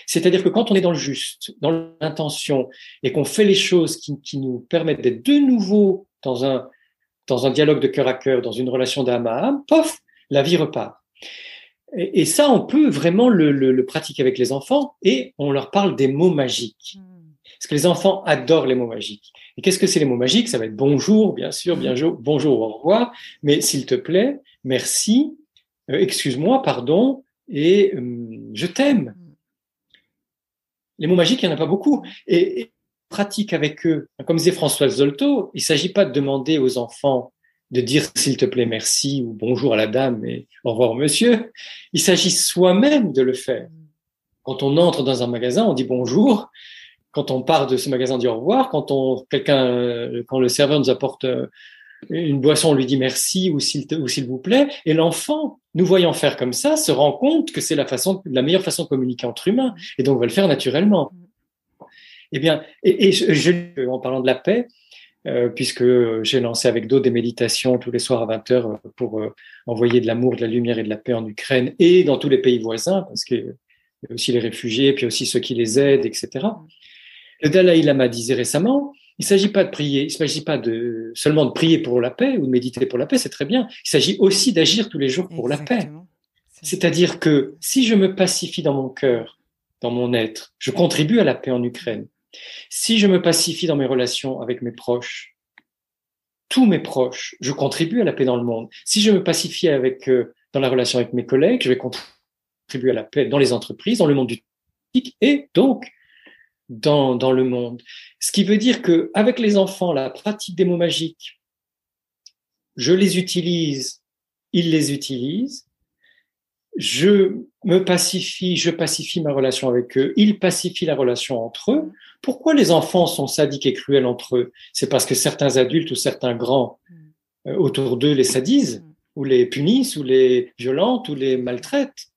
C'est-à-dire que quand on est dans le juste, dans l'intention, et qu'on fait les choses qui nous permettent d'être de nouveau dans un dialogue de cœur à cœur, dans une relation d'âme à âme, pof, la vie repart. Et ça, on peut vraiment le pratiquer avec les enfants et on leur parle des mots magiques. Parce que les enfants adorent les mots magiques. Et qu'est-ce que c'est les mots magiques? Ça va être bonjour, bien sûr, bonjour, au revoir, mais s'il te plaît, merci, excuse-moi, pardon, et je t'aime. Les mots magiques, il n'y en a pas beaucoup. Et pratique avec eux. Comme disait Françoise Zolto, il ne s'agit pas de demander aux enfants de dire s'il te plaît merci ou bonjour à la dame et au revoir monsieur. Il s'agit soi-même de le faire. Quand on entre dans un magasin, on dit bonjour. Quand on part de ce magasin, on dit au revoir. Quand le serveur nous apporte une boisson, on lui dit merci ou s'il vous plaît. Et l'enfant, nous voyant faire comme ça, se rend compte que c'est la meilleure façon de communiquer entre humains. Et donc, on va le faire naturellement. Eh bien, en parlant de la paix, puisque j'ai lancé avec d'autres des méditations tous les soirs à 20h pour envoyer de l'amour, de la lumière et de la paix en Ukraine et dans tous les pays voisins, parce qu'il y a aussi les réfugiés, puis aussi ceux qui les aident, etc. Le Dalai Lama disait récemment, il ne s'agit pas de prier, il ne s'agit pas seulement de prier pour la paix ou de méditer pour la paix, c'est très bien. Il s'agit aussi d'agir tous les jours pour la paix. C'est-à-dire que si je me pacifie dans mon cœur, dans mon être, je contribue à la paix en Ukraine. Si je me pacifie dans mes relations avec mes proches, tous mes proches, je contribue à la paix dans le monde. Si je me pacifie dans la relation avec mes collègues, je vais contribuer à la paix dans les entreprises, dans le monde du politique et donc dans le monde. Ce qui veut dire que avec les enfants, la pratique des mots magiques, je les utilise, ils les utilisent. Je pacifie ma relation avec eux, ils pacifient la relation entre eux. Pourquoi les enfants sont sadiques et cruels entre eux? C'est parce que certains adultes ou certains grands autour d'eux les sadisent, ou les punissent, ou les violentent, ou les maltraitent.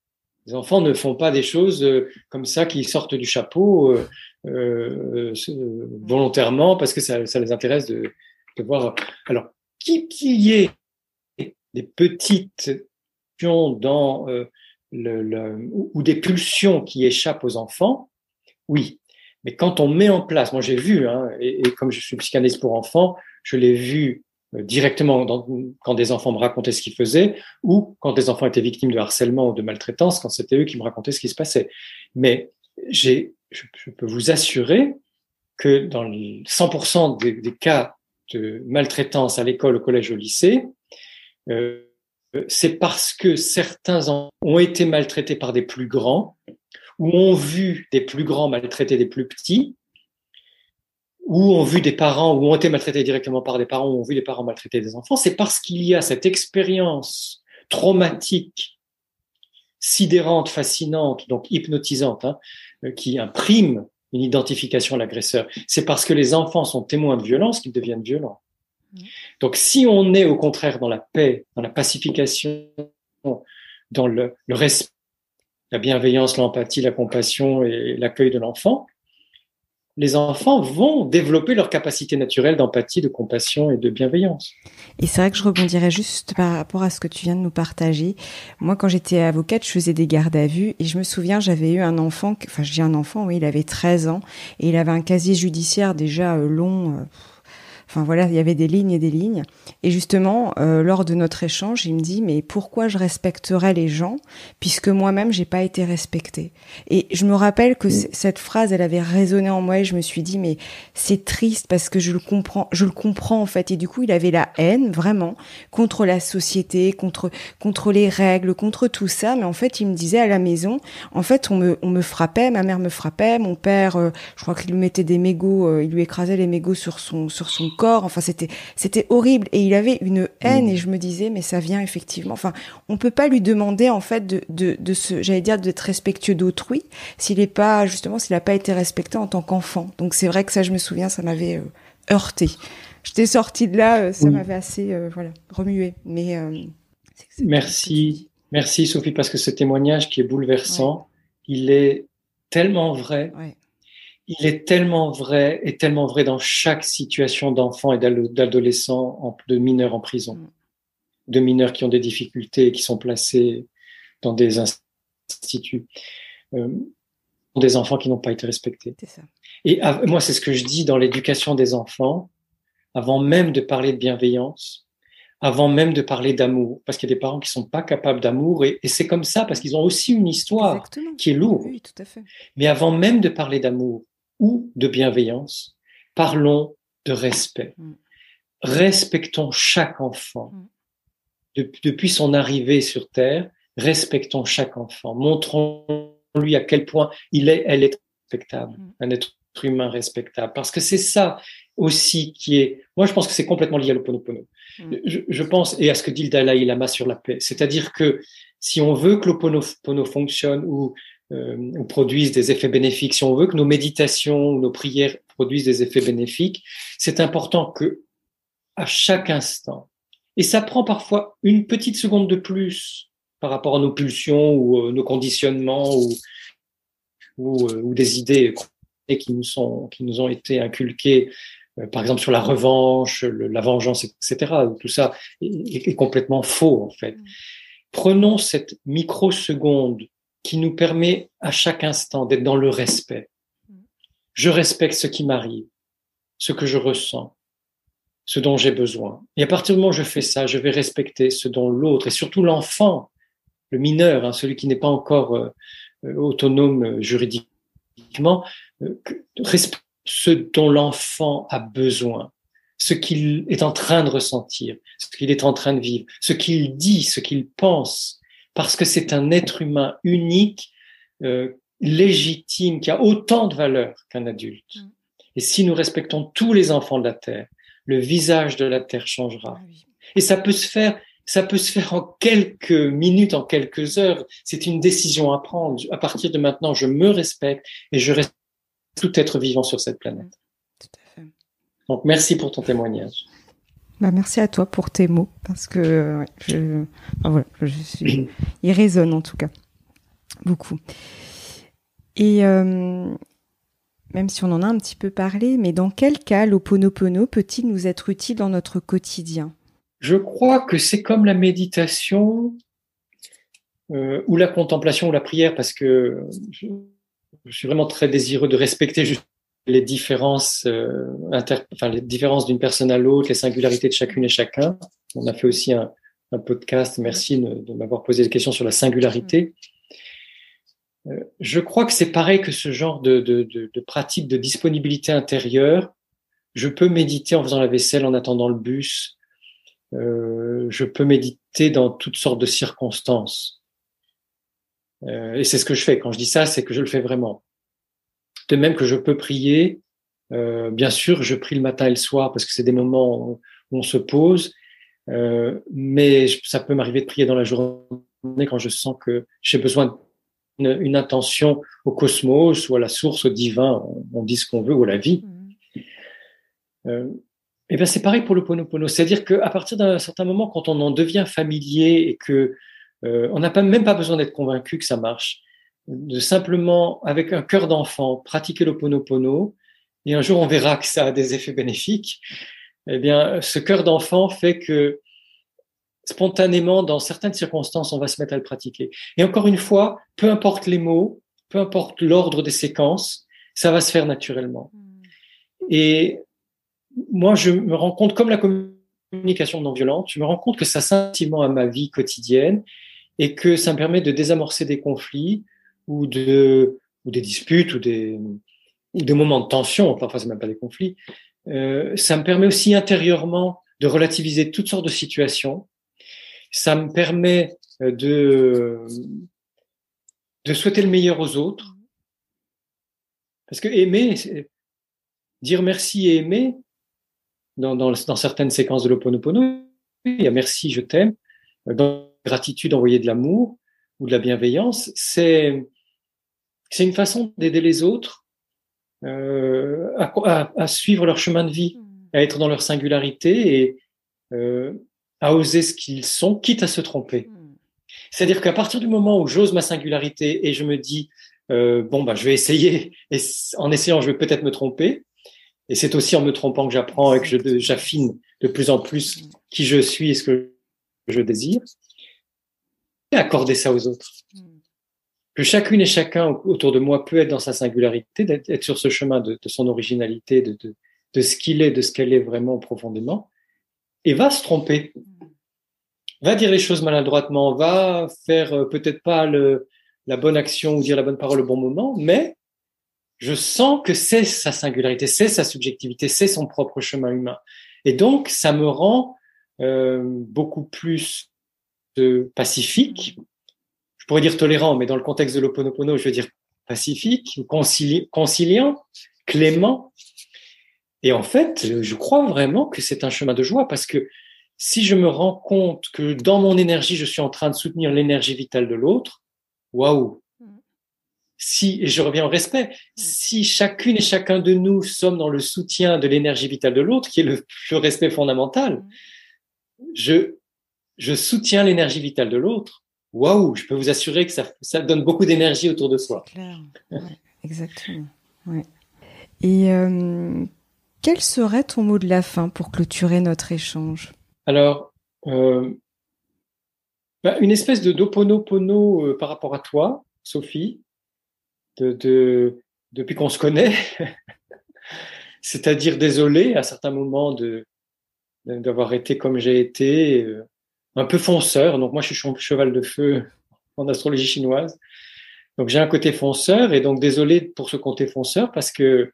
Les enfants ne font pas des choses comme ça qui sortent du chapeau volontairement parce que ça les intéresse de voir. Alors, qu'il y ait des petites dans ou des pulsions qui échappent aux enfants, oui. Mais quand on met en place, moi j'ai vu, et comme je suis psychanalyste pour enfants, je l'ai vu directement quand des enfants me racontaient ce qu'ils faisaient ou quand des enfants étaient victimes de harcèlement ou de maltraitance, quand c'était eux qui me racontaient ce qui se passait. Mais je peux vous assurer que dans 100% des cas de maltraitance à l'école, au collège, au lycée, c'est parce que certains ont été maltraités par des plus grands ou ont vu des plus grands maltraiter des plus petits ou ont vu des parents ou ont été maltraités directement par des parents ou ont vu des parents maltraiter des enfants. C'est parce qu'il y a cette expérience traumatique, sidérante, fascinante, donc hypnotisante, qui imprime une identification à l'agresseur. C'est parce que les enfants sont témoins de violence qu'ils deviennent violents. Donc, si on est au contraire dans la paix, dans la pacification, dans le respect, la bienveillance, l'empathie, la compassion et l'accueil de l'enfant, les enfants vont développer leur capacité naturelle d'empathie, de compassion et de bienveillance. Et c'est vrai que je rebondirais juste par rapport à ce que tu viens de nous partager. Moi, quand j'étais avocate, je faisais des gardes à vue et je me souviens, j'avais eu un enfant, oui, il avait 13 ans et il avait un casier judiciaire déjà long. Enfin voilà, il y avait des lignes et des lignes. Et justement, lors de notre échange, il me dit « Mais pourquoi je respecterais les gens puisque moi-même, j'ai pas été respectée ?» Et je me rappelle que cette phrase, elle avait résonné en moi et je me suis dit « Mais c'est triste parce que je le comprends en fait. » Et du coup, il avait la haine vraiment contre la société, contre les règles, contre tout ça. Mais en fait, il me disait à la maison, en fait, on me frappait, ma mère me frappait, mon père, je crois qu'il lui mettait des mégots, il lui écrasait les mégots sur son corps. Enfin, c'était horrible. Et il avait une haine et je me disais, mais ça vient effectivement. Enfin, on peut pas lui demander, en fait, j'allais dire, d'être respectueux d'autrui s'il a pas été respecté en tant qu'enfant. Donc, c'est vrai que ça, je me souviens, ça m'avait heurté. J'étais sortie de là, ça m'avait assez, remué. Mais, Merci, Sophie, parce que ce témoignage qui est bouleversant, il est tellement vrai. Ouais. Il est tellement vrai et tellement vrai dans chaque situation d'enfant et d'adolescent, de mineurs en prison, de mineurs qui ont des difficultés et qui sont placés dans des instituts, des enfants qui n'ont pas été respectés. C'est ça. Et moi, c'est ce que je dis dans l'éducation des enfants, avant même de parler de bienveillance, avant même de parler d'amour, parce qu'il y a des parents qui sont pas capables d'amour et c'est comme ça parce qu'ils ont aussi une histoire Exactement. Qui est lourde. Oui, tout à fait. Mais avant même de parler d'amour ou de bienveillance, parlons de respect. Respectons chaque enfant depuis son arrivée sur Terre respectons chaque enfant, montrons-lui à quel point elle est respectable, un être humain respectable. Parce que c'est ça aussi qui est... Moi, je pense que c'est complètement lié à l'Ho'oponopono. Je pense, et à ce que dit le Dalai Lama sur la paix, c'est-à-dire que si on veut que l'Ho'oponopono fonctionne ou produise des effets bénéfiques, si on veut que nos méditations ou nos prières produisent des effets bénéfiques, c'est important que à chaque instant, et ça prend parfois une petite seconde de plus par rapport à nos pulsions ou nos conditionnements ou des idées qui nous ont été inculquées, par exemple sur la revanche, la vengeance, etc. Tout ça est complètement faux en fait. Prenons cette microseconde qui nous permet à chaque instant d'être dans le respect. Je respecte ce qui m'arrive, ce que je ressens, ce dont j'ai besoin. Et à partir du moment où je fais ça, je vais respecter ce dont l'autre, et surtout l'enfant, le mineur, celui qui n'est pas encore autonome juridiquement, ce dont l'enfant a besoin, ce qu'il est en train de ressentir, ce qu'il est en train de vivre, ce qu'il dit, ce qu'il pense, parce que c'est un être humain unique, légitime, qui a autant de valeur qu'un adulte. Et si nous respectons tous les enfants de la Terre, le visage de la Terre changera. Et ça peut se faire en quelques minutes, en quelques heures. C'est une décision à prendre. À partir de maintenant, je me respecte et je respecte tout être vivant sur cette planète. Tout à fait. Donc, merci pour ton témoignage. Merci à toi pour tes mots, parce que il résonne en tout cas beaucoup. Et même si on en a un petit peu parlé, mais dans quel cas l'Ho'oponopono peut-il nous être utile dans notre quotidien ? Je crois que c'est comme la méditation ou la contemplation ou la prière, parce que je suis vraiment très désireux de respecter les différences, les différences d'une personne à l'autre, les singularités de chacune et chacun. On a fait aussi un podcast, merci de m'avoir posé des questions sur la singularité. Je crois que c'est pareil que ce genre de pratique de disponibilité intérieure. Je peux méditer en faisant la vaisselle, en attendant le bus. Je peux méditer dans toutes sortes de circonstances. Et c'est ce que je fais. Quand je dis ça, c'est que je le fais vraiment. De même que je peux prier. Bien sûr, je prie le matin et le soir parce que c'est des moments où on se pose. Mais ça peut m'arriver de prier dans la journée quand je sens que j'ai besoin d'une intention au cosmos ou à la source, au divin, on dit ce qu'on veut, ou à la vie. Et bien c'est pareil pour le Ho'oponopono. C'est-à-dire qu'à partir d'un certain moment, quand on en devient familier et que on n'a même pas besoin d'être convaincu que ça marche, de simplement, avec un cœur d'enfant, pratiquer le Ho'oponopono, et un jour on verra que ça a des effets bénéfiques, eh bien ce cœur d'enfant fait que spontanément, dans certaines circonstances, on va se mettre à le pratiquer. Et encore une fois, peu importe les mots, peu importe l'ordre des séquences, ça va se faire naturellement. Et moi, je me rends compte, comme la communication non violente, je me rends compte que ça s'intimement à ma vie quotidienne et que ça me permet de désamorcer des conflits ou des disputes ou des moments de tension, parfois c'est même pas des conflits. Ça me permet aussi intérieurement de relativiser toutes sortes de situations. Ça me permet de souhaiter le meilleur aux autres. Parce que aimer, dire merci et aimer, dans certaines séquences de l'Ho'oponopono, il y a merci, je t'aime, dans gratitude, envoyer de l'amour ou de la bienveillance, c'est une façon d'aider les autres à suivre leur chemin de vie, à être dans leur singularité et à oser ce qu'ils sont, quitte à se tromper. C'est-à-dire qu'à partir du moment où j'ose ma singularité et je me dis je vais essayer, et en essayant, je vais peut-être me tromper, et c'est aussi en me trompant que j'apprends et que j'affine de plus en plus qui je suis et ce que je désire, et accorder ça aux autres. Que chacune et chacun autour de moi peut être dans sa singularité, d'être sur ce chemin de son originalité, de ce qu'il est, de ce qu'elle est vraiment profondément, et va se tromper, va dire les choses maladroitement, va faire peut-être pas la bonne action ou dire la bonne parole au bon moment, mais je sens que c'est sa singularité, c'est sa subjectivité, c'est son propre chemin humain. Et donc, ça me rend beaucoup plus pacifique, je pourrais dire tolérant, mais dans le contexte de l'Ho'oponopono, je veux dire pacifique, conciliant, clément. Et en fait, je crois vraiment que c'est un chemin de joie parce que si je me rends compte que dans mon énergie, je suis en train de soutenir l'énergie vitale de l'autre, waouh! Si, et je reviens au respect, si chacune et chacun de nous sommes dans le soutien de l'énergie vitale de l'autre, qui est le respect fondamental, je soutiens l'énergie vitale de l'autre. Waouh, je peux vous assurer que ça donne beaucoup d'énergie autour de soi. C'est clair, ouais, exactement. Ouais. Et quel serait ton mot de la fin pour clôturer notre échange? Alors, une espèce de d'Ho'oponopono par rapport à toi, Sophie, depuis qu'on se connaît, c'est-à-dire désolé à certains moments d'avoir été comme j'ai été, un peu fonceur. Donc moi, je suis cheval de feu en astrologie chinoise. Donc j'ai un côté fonceur et donc désolé pour ce côté fonceur parce que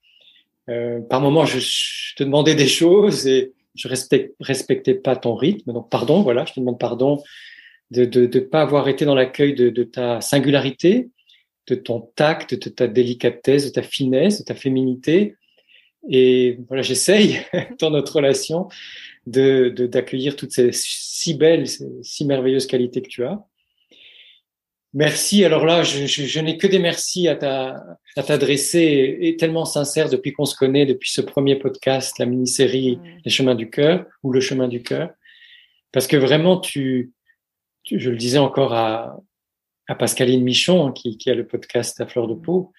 par moments je te demandais des choses et je respectais pas ton rythme. Donc pardon, voilà, je te demande pardon de pas avoir été dans l'accueil de ta singularité, de ton tact, de ta délicatesse, de ta finesse, de ta féminité. Et voilà, j'essaye dans notre relation d'accueillir toutes ces si belles, si merveilleuses qualités que tu as. Merci. Alors là, je n'ai que des merci à t'adresser et tellement sincère depuis qu'on se connaît, depuis ce premier podcast, la mini-série Les Chemins du Cœur ou Le Chemin du Cœur. Parce que vraiment, je le disais encore à Pascaline Michon, hein, qui a le podcast à fleur de peau.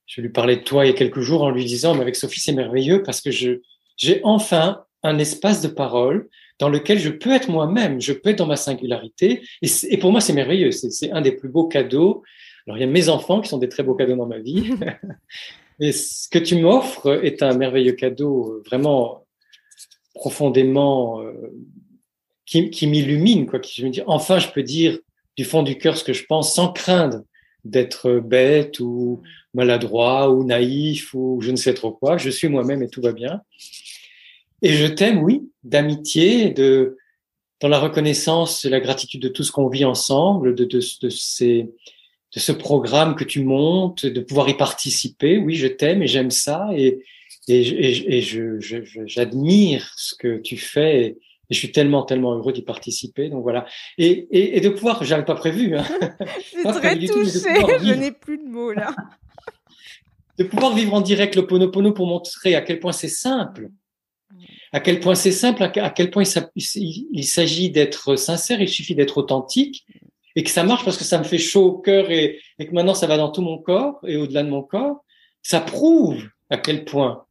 Je lui parlais de toi il y a quelques jours en lui disant, mais avec Sophie, c'est merveilleux parce que j'ai enfin un espace de parole dans lequel je peux être moi-même, je peux être dans ma singularité. Et pour moi, c'est merveilleux. C'est un des plus beaux cadeaux. Alors, il y a mes enfants qui sont des très beaux cadeaux dans ma vie. Et ce que tu m'offres est un merveilleux cadeau, vraiment profondément, qui m'illumine, quoi. Je me dis, enfin, je peux dire du fond du cœur ce que je pense sans craindre d'être bête ou maladroit ou naïf ou je ne sais trop quoi. Je suis moi-même et tout va bien. Et je t'aime, oui, d'amitié, dans la reconnaissance, la gratitude de tout ce qu'on vit ensemble, de ce programme que tu montes, de pouvoir y participer. Oui, je t'aime et j'aime ça et j'admire ce que tu fais et je suis tellement, tellement heureux d'y participer. Donc voilà. Et de pouvoir, j'avais pas prévu, hein. Je suis très touchée, je n'ai plus de mots là. De pouvoir vivre en direct le Ho'oponopono pour montrer à quel point c'est simple. À quel point c'est simple, à quel point il s'agit d'être sincère, il suffit d'être authentique et que ça marche parce que ça me fait chaud au cœur et que maintenant ça va dans tout mon corps et au-delà de mon corps. Ça prouve à quel point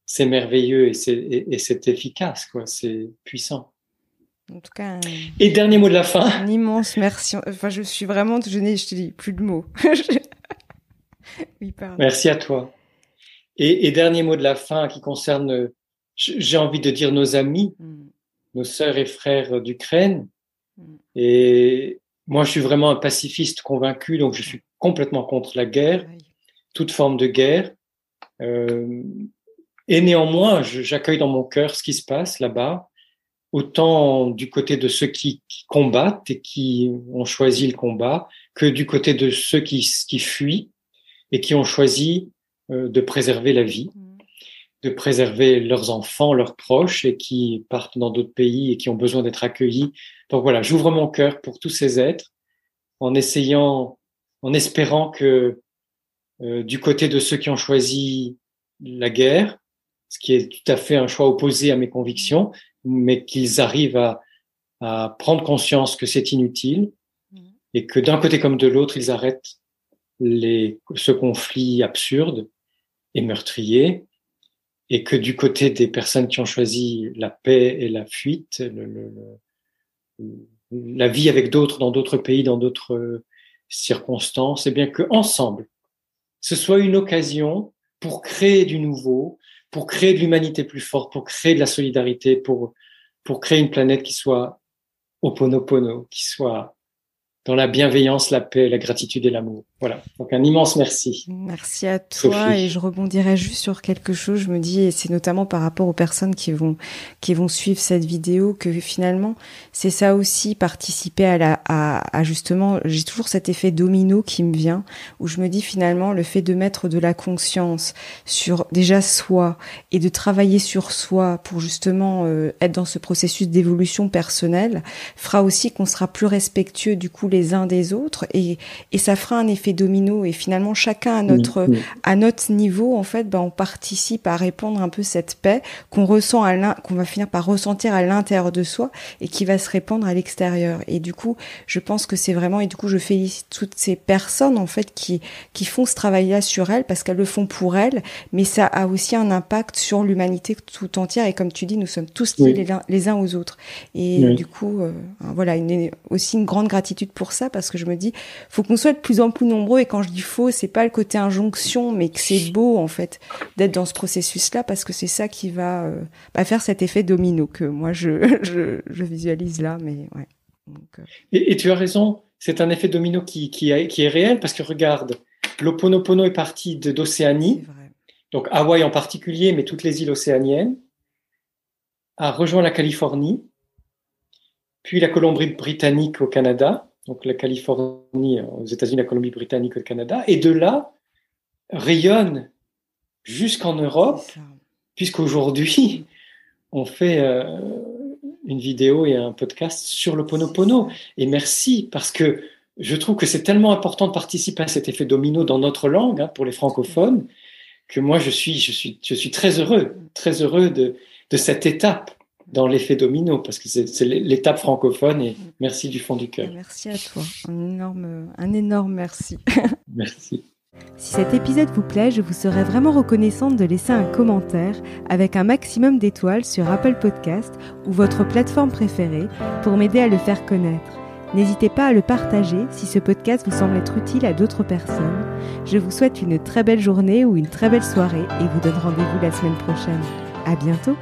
c'est merveilleux et c'est efficace, quoi. C'est puissant. En tout cas, et dernier mot de la fin. Un immense merci. Enfin, je suis vraiment, je te dis plus de mots. Oui, pardon. Merci à toi. Et dernier mot de la fin qui concerne, j'ai envie de dire nos amis, nos sœurs et frères d'Ukraine. Et moi, je suis vraiment un pacifiste convaincu, donc je suis complètement contre la guerre, toute forme de guerre. Et néanmoins, j'accueille dans mon cœur ce qui se passe là-bas, autant du côté de ceux qui combattent et qui ont choisi le combat, que du côté de ceux qui fuient et qui ont choisi de préserver la vie, de préserver leurs enfants, leurs proches et qui partent dans d'autres pays et qui ont besoin d'être accueillis. Donc voilà, j'ouvre mon cœur pour tous ces êtres en espérant que du côté de ceux qui ont choisi la guerre, ce qui est tout à fait un choix opposé à mes convictions, mais qu'ils arrivent à prendre conscience que c'est inutile et que d'un côté comme de l'autre, ils arrêtent ce conflit absurde et meurtrier, et que du côté des personnes qui ont choisi la paix et la fuite, la vie avec d'autres dans d'autres pays, dans d'autres circonstances, et bien que ensemble, ce soit une occasion pour créer du nouveau, pour créer de l'humanité plus forte, pour créer de la solidarité, pour créer une planète qui soit Ho'oponopono, qui soit dans la bienveillance, la paix, la gratitude et l'amour. Voilà. Donc un immense merci. Merci à toi. Sophie. Et je rebondirai juste sur quelque chose. Je me dis, et c'est notamment par rapport aux personnes qui vont suivre cette vidéo, que finalement, c'est ça aussi, participer à justement, j'ai toujours cet effet domino qui me vient, où je me dis finalement, le fait de mettre de la conscience sur déjà soi et de travailler sur soi pour justement être dans ce processus d'évolution personnelle, fera aussi qu'on sera plus respectueux du coup les uns des autres, et ça fera un effet domino, et finalement chacun à notre niveau en fait, on participe à répandre un peu cette paix qu'on ressent qu'on va finir par ressentir à l'intérieur de soi et qui va se répandre à l'extérieur. Et du coup, je pense que c'est vraiment, et du coup je félicite toutes ces personnes en fait qui font ce travail-là sur elles, parce qu'elles le font pour elles, mais ça a aussi un impact sur l'humanité tout entière, et comme tu dis, nous sommes tous liés les uns aux autres. Et du coup, voilà, aussi une grande gratitude pour ça, parce que je me dis, faut qu'on soit de plus en plus nombreux, et quand je dis faux, c'est pas le côté injonction, mais que c'est beau en fait d'être dans ce processus-là, parce que c'est ça qui va faire cet effet domino que moi je visualise là, mais ouais. Donc, et tu as raison, c'est un effet domino qui est réel, parce que regarde, l'Ho'oponopono est parti d'Océanie, donc Hawaï en particulier, mais toutes les îles océaniennes, a rejoint la Californie, puis la Colombie-Britannique au Canada, donc la Californie aux États-Unis, la Colombie-Britannique au Canada, et de là rayonne jusqu'en Europe, puisqu'aujourd'hui on fait une vidéo et un podcast sur l'Ho'oponopono. Et merci, parce que je trouve que c'est tellement important de participer à cet effet domino dans notre langue, pour les francophones, que moi je suis très heureux de cette étape dans l'effet domino, parce que c'est l'étape francophone, et merci du fond du cœur. Merci à toi, un énorme merci. Merci. Si cet épisode vous plaît, je vous serais vraiment reconnaissante de laisser un commentaire avec un maximum d'étoiles sur Apple Podcast ou votre plateforme préférée pour m'aider à le faire connaître. N'hésitez pas à le partager si ce podcast vous semble être utile à d'autres personnes. Je vous souhaite une très belle journée ou une très belle soirée et vous donne rendez-vous la semaine prochaine. À bientôt!